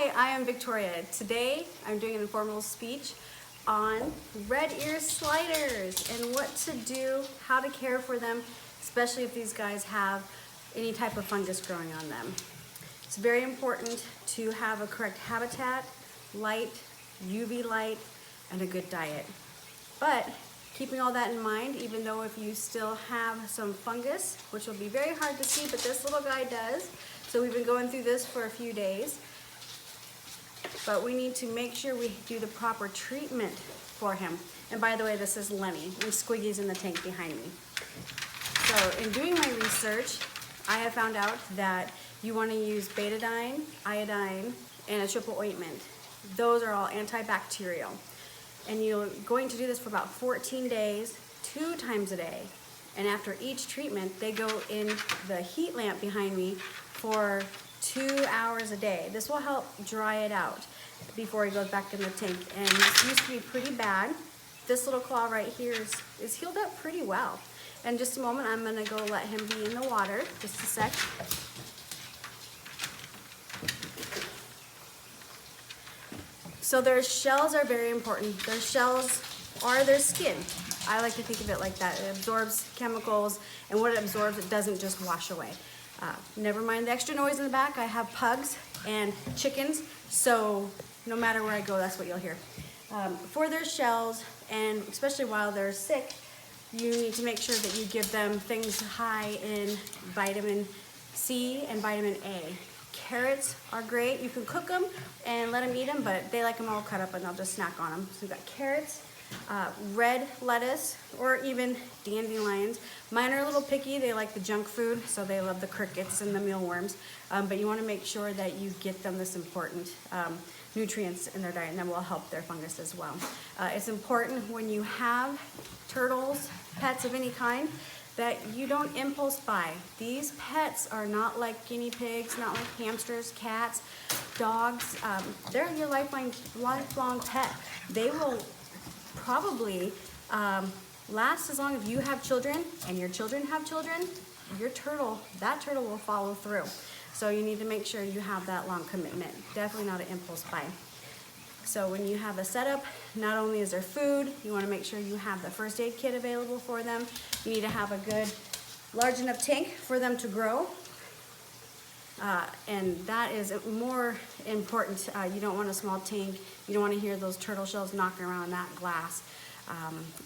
Hi, I am Victoria. Today I'm doing an informal speech on red ear sliders and what to do, how to care for them, especially if these guys have any type of fungus growing on them. It's very important to have a correct habitat, light, UV light, and a good diet. But keeping all that in mind, even though if you still have some fungus, which will be very hard to see, but this little guy does. So we've been going through this for a few days. But we need to make sure we do the proper treatment for him. And by the way, this is Lenny, and Squiggy's in the tank behind me. So in doing my research, I have found out that you want to use betadine, iodine, and a triple ointment. Those are all antibacterial. And you're going to do this for about 14 days, 2 times a day. And after each treatment, they go in the heat lamp behind me for 2 hours a day. This will help dry it out before he goes back in the tank. And this used to be pretty bad. This little claw right here is healed up pretty well. In just a moment, I'm gonna go let him be in the water. Just a sec. So their shells are very important. Their shells are their skin. I like to think of it like that. It absorbs chemicals, and what it absorbs, it doesn't just wash away. Never mind the extra noise in the back. I have pugs and chickens, so no matter where I go, that's what you'll hear. For their shells, and especially while they're sick, you need to make sure that you give them things high in vitamin C and vitamin A. Carrots are great. You can cook them and let them eat them, but they like them all cut up and they'll just snack on them. So we've got carrots, red lettuce, or even dandelions. Mine are a little picky. They like the junk food, so they love the crickets and the mealworms. But you want to make sure that you get them this important nutrients in their diet, and that will help their fungus as well. It's important when you have turtles, pets of any kind, that you don't impulse buy. These pets are not like guinea pigs, not like hamsters, cats, dogs. They're your lifelong pet. They will probably last as long as you have children and your children have children. That turtle will follow through. So you need to make sure you have that long commitment. Definitely not an impulse buy. So when you have a setup, not only is there food, you want to make sure you have the first aid kit available for them. You need to have a good, large enough tank for them to grow. And that is more important. You don't want a small tank. You don't want to hear those turtle shells knocking around that glass.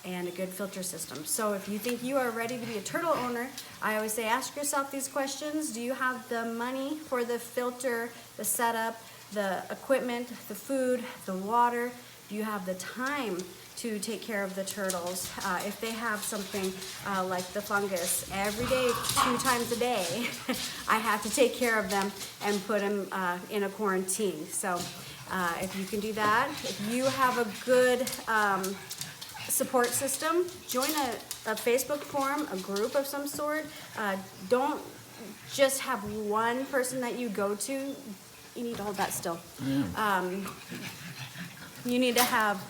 And a good filter system. So if you think you are ready to be a turtle owner, I always say ask yourself these questions. Do you have the money for the filter, the setup, the equipment, the food, the water? Do you have the time to take care of the turtles? If they have something like the fungus, every day, 2 times a day, I have to take care of them and put them in a quarantine. So if you can do that, if you have a good support system, join a Facebook forum, a group of some sort. Don't just have one person that you go to. You need to hold that still. Yeah. You need to have,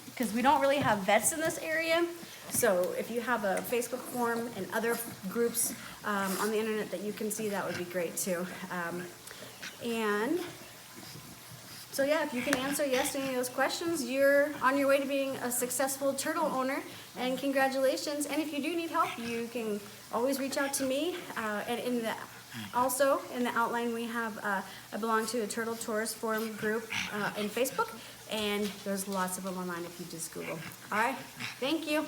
because we don't really have vets in this area, so if you have a Facebook forum and other groups on the internet that you can see, that would be great too. And so yeah, if you can answer yes to any of those questions, you're on your way to being a successful turtle owner, and congratulations. And if you do need help, you can always reach out to me. And also in the outline we have, I belong to a Turtle Tourist Forum group in Facebook, and there's lots of them online if you just Google. All right, thank you.